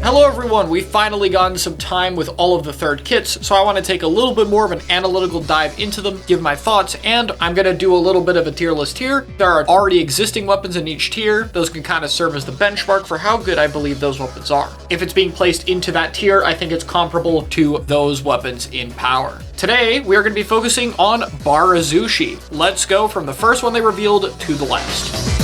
Hello everyone, we've finally gotten some time with all of the third kits, so I want to take a little bit more of an analytical dive into them, give my thoughts, and I'm going to do a little bit of a tier list here. There are already existing weapons in each tier. Those can kind of serve as the benchmark for how good I believe those weapons are. If it's being placed into that tier, I think it's comparable to those weapons in power. Today, we are going to be focusing on Barazushi. Let's go from the first one they revealed to the last.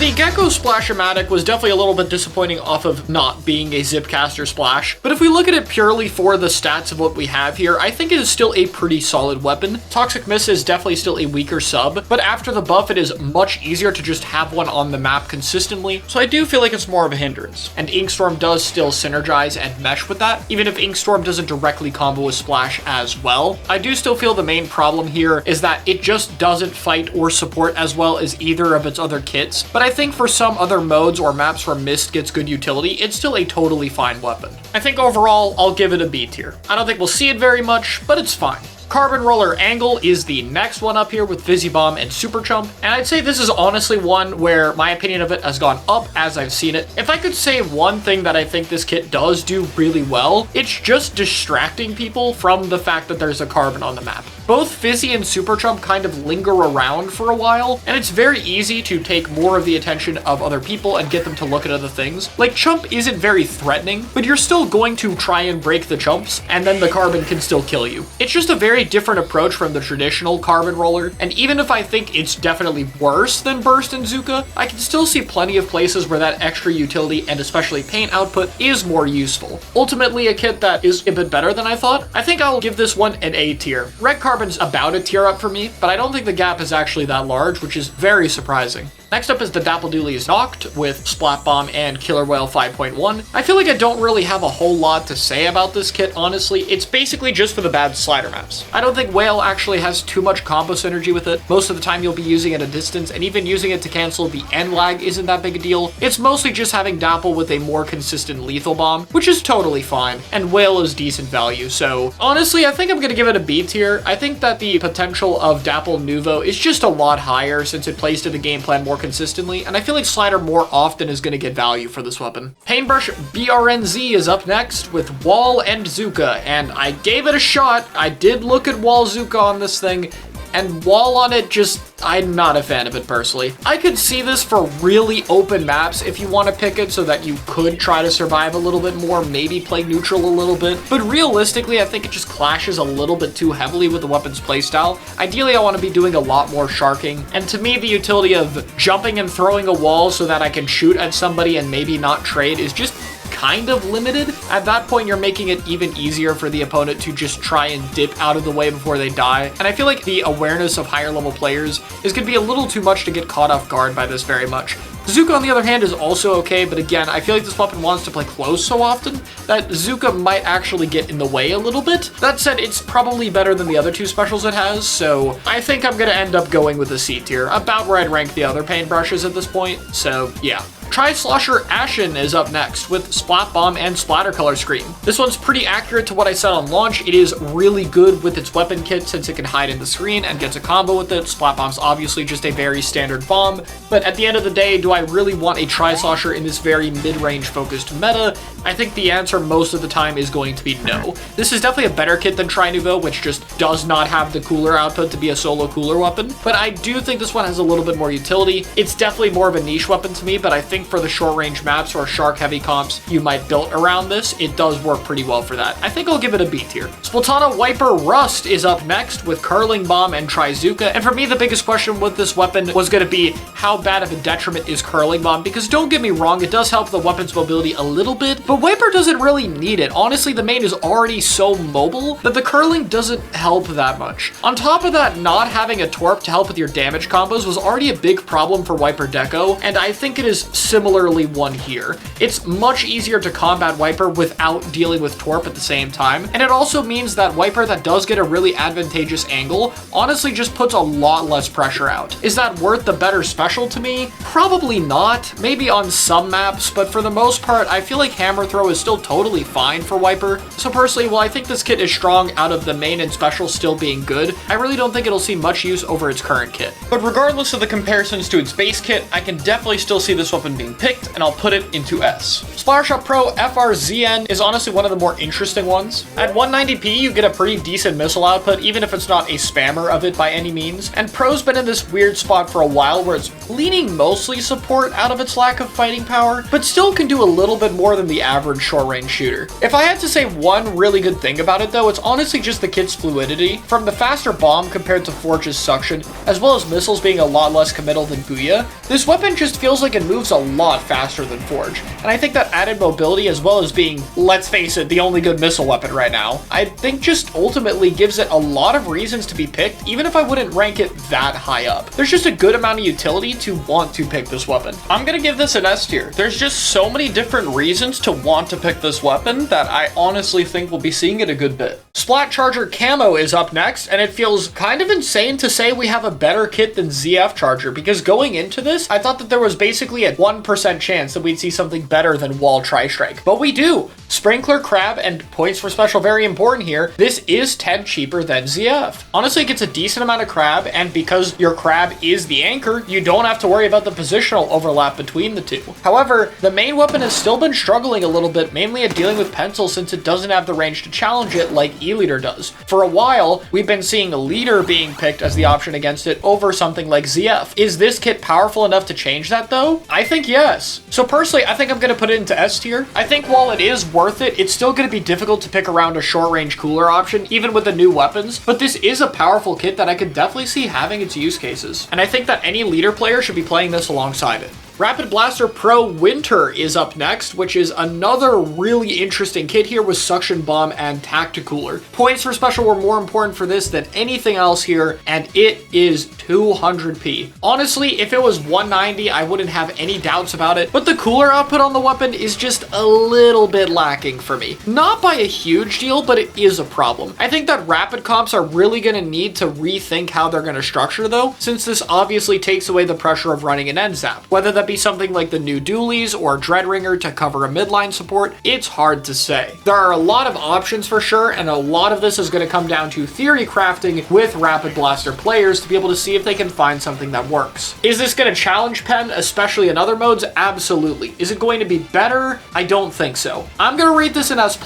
The Gecko Splash-O-Matic was definitely a little bit disappointing off of not being a Zipcaster Splash, but if we look at it purely for the stats of what we have here, I think it is still a pretty solid weapon. Toxic Mist is definitely still a weaker sub, but after the buff, it is much easier to just have one on the map consistently, so I do feel like it's more of a hindrance. And Inkstorm does still synergize and mesh with that, even if Inkstorm doesn't directly combo with Splash as well. I do still feel the main problem here is that it just doesn't fight or support as well as either of its other kits, but I think for some other modes or maps where Mist gets good utility, it's still a totally fine weapon. I think overall, I'll give it a B tier. I don't think we'll see it very much, but it's fine. Carbon Roller Angle is the next one up here with Fizzy Bomb and Super Chump, and I'd say this is honestly one where my opinion of it has gone up as I've seen it. If I could say one thing that I think this kit does do really well, it's just distracting people from the fact that there's a carbon on the map. Both Fizzy and Super Chump kind of linger around for a while, and it's very easy to take more of the attention of other people and get them to look at other things. Like, Chump isn't very threatening, but you're still going to try and break the chumps, and then the carbon can still kill you. It's just a very different approach from the traditional Carbon Roller, and even if I think it's definitely worse than Burst and Zuka, I can still see plenty of places where that extra utility and especially paint output is more useful. Ultimately, a kit that is a bit better than I thought. I think I'll give this one an A tier. Red Carbon's about a tier up for me, but I don't think the gap is actually that large, which is very surprising. Next up is the Dapple Dooley's Noct with Splat Bomb and Killer Whale 5.1. I feel like I don't really have a whole lot to say about this kit, honestly. It's basically just for the bad slider maps. I don't think Whale actually has too much combo synergy with it. Most of the time you'll be using it at a distance, and even using it to cancel the end lag isn't that big a deal. It's mostly just having Dapple with a more consistent lethal bomb, which is totally fine, and Whale is decent value, so honestly, I think I'm gonna give it a B tier. I think that the potential of Dapple Nuvo is just a lot higher since it plays to the game plan more consistently, and I feel like Slider more often is going to get value for this weapon. Paintbrush BRNZ is up next with Wall and Zuka, and I gave it a shot. I did look at Wall Zuka on this thing, and Wall on it just, I'm not a fan of it personally. I could see this for really open maps if you want to pick it so that you could try to survive a little bit more, maybe play neutral a little bit, but realistically I think it just clashes a little bit too heavily with the weapon's playstyle. Ideally I want to be doing a lot more sharking, and to me the utility of jumping and throwing a wall so that I can shoot at somebody and maybe not trade is just kind of limited. At that point, you're making it even easier for the opponent to just try and dip out of the way before they die. And I feel like the awareness of higher level players is going to be a little too much to get caught off guard by this very much. Zuka, on the other hand, is also okay, but again, I feel like this weapon wants to play close so often that Zuka might actually get in the way a little bit. That said, it's probably better than the other two specials it has, so I think I'm going to end up going with a C tier, about where I'd rank the other paintbrushes at this point, so yeah. Tri-Slosher Ashen is up next with Splat Bomb and Splatter Color Screen. This one's pretty accurate to what I said on launch. It is really good with its weapon kit since it can hide in the screen and gets a combo with it. Splat Bomb's obviously just a very standard bomb, but at the end of the day, do I really want a Tri-Slosher in this very mid-range focused meta? I think the answer most of the time is going to be no. This is definitely a better kit than Tri-Nuvo, which just does not have the cooler output to be a solo cooler weapon, but I do think this one has a little bit more utility. It's definitely more of a niche weapon to me, but I think for the short range maps or shark heavy comps you might build around this, it does work pretty well for that. I think I'll give it a B tier. Splatana Wiper Rust is up next with Curling Bomb and Trizuka, and for me the biggest question with this weapon was going to be how bad of a detriment is Curling Bomb, because don't get me wrong, it does help the weapon's mobility a little bit, but Wiper doesn't really need it. Honestly, the main is already so mobile that the curling doesn't help that much. On top of that, not having a Torp to help with your damage combos was already a big problem for Wiper Deco, and I think it is similarly one here. It's much easier to combat Wiper without dealing with Torp at the same time, and it also means that Wiper that does get a really advantageous angle honestly just puts a lot less pressure out. Is that worth the better special to me? Probably not. Maybe on some maps, but for the most part, I feel like Hammer Throw is still totally fine for Wiper. So personally, while I think this kit is strong out of the main and special still being good, I really don't think it'll see much use over its current kit. But regardless of the comparisons to its base kit, I can definitely still see this weapon weapon being picked, and I'll put it into S. Splash Shot Pro FRZN is honestly one of the more interesting ones. At 190p, you get a pretty decent missile output, even if it's not a spammer of it by any means, and Pro's been in this weird spot for a while where it's leaning mostly support out of its lack of fighting power, but still can do a little bit more than the average short-range shooter. If I had to say one really good thing about it though, it's honestly just the kit's fluidity. From the faster bomb compared to Forge's suction, as well as missiles being a lot less committal than Booyah, this weapon just feels like it moves a lot faster than Forge, and I think that added mobility as well as being, let's face it, the only good missile weapon right now, I think just ultimately gives it a lot of reasons to be picked, even if I wouldn't rank it that high up. There's just a good amount of utility to want to pick this weapon. I'm gonna give this an S tier. There's just so many different reasons to want to pick this weapon that I honestly think we'll be seeing it a good bit. Splat Charger Camo is up next, and it feels kind of insane to say we have a better kit than ZF Charger, because going into this, I thought that there was basically a 1% chance that we'd see something better than Wall Tri-Strike, but we do. Sprinkler, Crab, and points for special very important here. This is 10 cheaper than ZF. Honestly, it gets a decent amount of Crab, and because your Crab is the anchor, you don't have to worry about the positional overlap between the two. However, the main weapon has still been struggling a little bit, mainly at dealing with Pencil since it doesn't have the range to challenge it like E-Leader does. For a while, we've been seeing Leader being picked as the option against it over something like ZF. Is this kit powerful enough to change that though? I think yes. So personally, I think I'm gonna put it into S tier. I think while it is worth it, it's still gonna be difficult to pick around a short-range cooler option, even with the new weapons, but this is a powerful kit that I could definitely see having its use cases. And I think that any Leader player should be playing this alongside it. Rapid Blaster Pro Winter is up next, which is another really interesting kit here with Suction Bomb and Tacticooler. Points for special were more important for this than anything else here, and it is 200p. Honestly, if it was 190, I wouldn't have any doubts about it, but the cooler output on the weapon is just a little bit lacking for me. Not by a huge deal, but it is a problem. I think that Rapid comps are really going to need to rethink how they're going to structure though, since this obviously takes away the pressure of running an end zap. Whether that be something like the new Dualies or Dreadringer to cover a midline support, it's hard to say. There are a lot of options for sure, and a lot of this is going to come down to theory crafting with Rapid Blaster players to be able to see if they can find something that works. Is this going to challenge Pen, especially in other modes? Absolutely. Is it going to be better? I don't think so. I'm going to rate this an S+,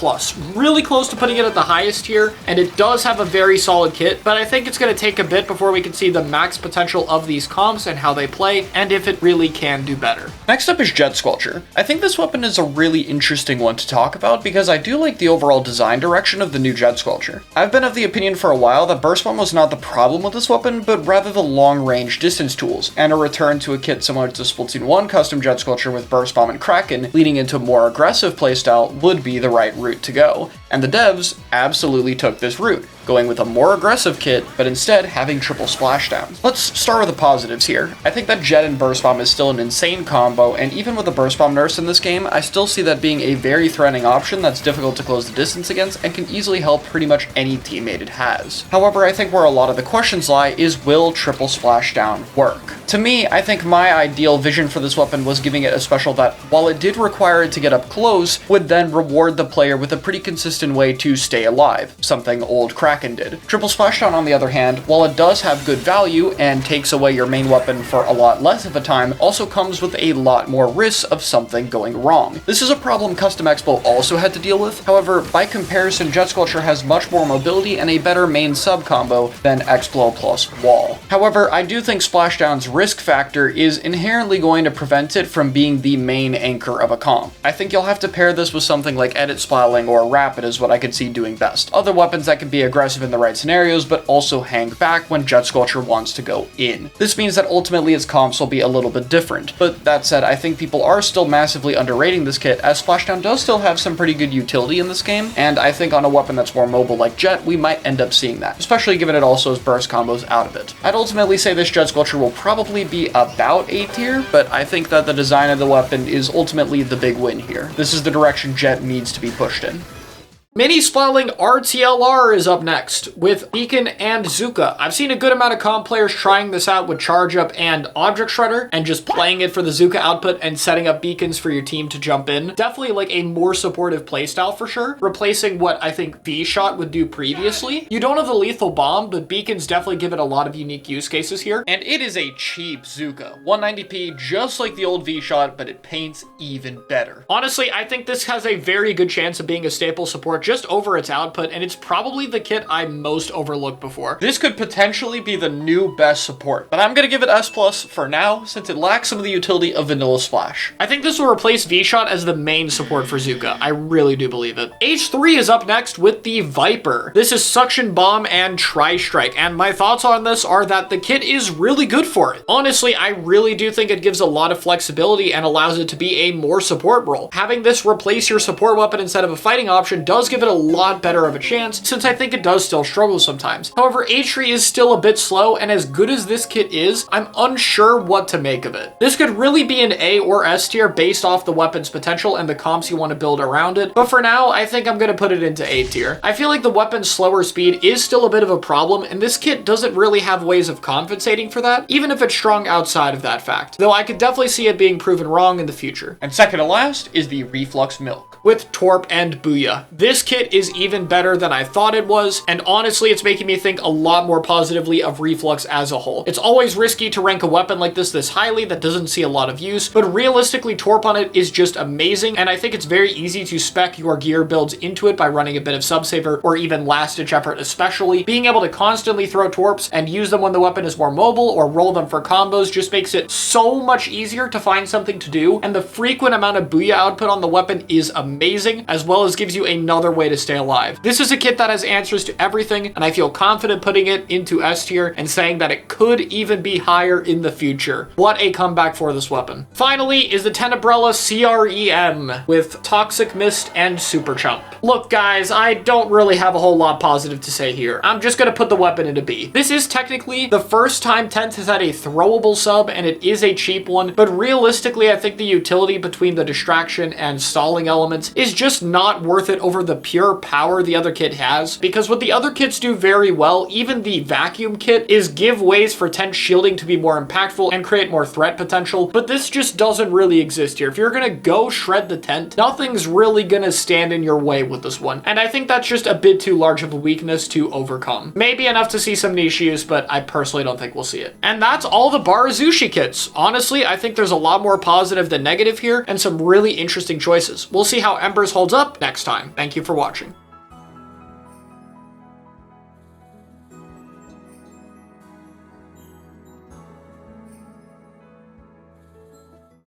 really close to putting it at the highest tier, and it does have a very solid kit, but I think it's going to take a bit before we can see the max potential of these comps and how they play, and if it really can do better. Next up is Jet Squelcher. I think this weapon is a really interesting one to talk about because I do like the overall design direction of the new Jet Squelcher. I've been of the opinion for a while that Burst Bomb was not the problem with this weapon, but rather the long-range distance tools, and a return to a kit similar to Splatoon 1 custom Jet Squelcher with Burst Bomb and Kraken, leading into a more aggressive playstyle would be the right route to go. And the devs absolutely took this route, going with a more aggressive kit, but instead having triple splashdown. Let's start with the positives here. I think that Jet and Burst Bomb is still an insane combo, and even with the Burst Bomb nerfs in this game, I still see that being a very threatening option that's difficult to close the distance against and can easily help pretty much any teammate it has. However, I think where a lot of the questions lie is, will triple splashdown work? To me, I think my ideal vision for this weapon was giving it a special that, while it did require it to get up close, would then reward the player with a pretty consistent way to stay alive, something old Kraken did. Triple Splashdown, on the other hand, while it does have good value and takes away your main weapon for a lot less of a time, also comes with a lot more risks of something going wrong. This is a problem Custom Expo also had to deal with. However, by comparison, Jet Squelcher has much more mobility and a better main sub combo than Explo plus Wall. However, I do think Splashdown's risk factor is inherently going to prevent it from being the main anchor of a comp. I think you'll have to pair this with something like Edit Splatling or Rapid is what I could see doing best. Other weapons that can be aggressive in the right scenarios, but also hang back when Jet Squelcher wants to go in. This means that ultimately its comps will be a little bit different, but that said, I think people are still massively underrating this kit, as Splashdown does still have some pretty good utility in this game, and I think on a weapon that's more mobile like Jet, we might end up seeing that, especially given it also has burst combos out of it. I'd ultimately say this Jet Squelcher will probably be about A tier, but I think that the design of the weapon is ultimately the big win here. This is the direction Jet needs to be pushed in. Mini Splatling RTLR is up next with Beacon and Zuka. I've seen a good amount of comp players trying this out with Charge Up and Object Shredder and just playing it for the Zuka output and setting up beacons for your team to jump in. Definitely like a more supportive playstyle for sure, replacing what I think V-Shot would do previously. You don't have the lethal bomb, but beacons definitely give it a lot of unique use cases here. And it is a cheap Zuka. 190p, just like the old V-Shot, but it paints even better. Honestly, I think this has a very good chance of being a staple support just over its output, and it's probably the kit I most overlooked before. This could potentially be the new best support, but I'm gonna give it S+ for now, since it lacks some of the utility of Vanilla Splash. I think this will replace V-Shot as the main support for Zuka. I really do believe it. H3 is up next with the Viper. This is Suction Bomb and Tri-Strike, and my thoughts on this are that the kit is really good for it. Honestly, I really do think it gives a lot of flexibility and allows it to be a more support role. Having this replace your support weapon instead of a fighting option does give it a lot better of a chance, since I think it does still struggle sometimes. However, H3 is still a bit slow, and as good as this kit is, I'm unsure what to make of it. This could really be an A or S tier based off the weapon's potential and the comps you want to build around it, but for now, I think I'm going to put it into A tier. I feel like the weapon's slower speed is still a bit of a problem, and this kit doesn't really have ways of compensating for that, even if it's strong outside of that fact, though I could definitely see it being proven wrong in the future. And second to last is the Reflux Milk with Torp and Booyah. This kit is even better than I thought it was, and honestly, it's making me think a lot more positively of Reflux as a whole. It's always risky to rank a weapon like this highly that doesn't see a lot of use, but realistically, Torp on it is just amazing, and I think it's very easy to spec your gear builds into it by running a bit of Subsaver or even Last Ditch Effort especially. Being able to constantly throw Torps and use them when the weapon is more mobile or roll them for combos just makes it so much easier to find something to do, and the frequent amount of Booyah output on the weapon is amazing, as well as gives you another way to stay alive. This is a kit that has answers to everything, and I feel confident putting it into S tier and saying that it could even be higher in the future. What a comeback for this weapon. Finally is the Tenebrella CREM with Toxic Mist and Super Chump. Look guys, I don't really have a whole lot positive to say here. I'm just gonna put the weapon into B. This is technically the first time Tent has had a throwable sub, and it is a cheap one, but realistically I think the utility between the distraction and stalling elements is just not worth it over the pure power the other kit has, because what the other kits do very well, even the vacuum kit, is give ways for Tent shielding to be more impactful and create more threat potential, but this just doesn't really exist here. If you're gonna go shred the Tent, nothing's really gonna stand in your way with this one, and I think that's just a bit too large of a weakness to overcome. Maybe enough to see some niche use, but I personally don't think we'll see it. And that's all the Barazushi kits. Honestly, I think there's a lot more positive than negative here, and some really interesting choices. We'll see how Embers holds up next time. Thank you for watching.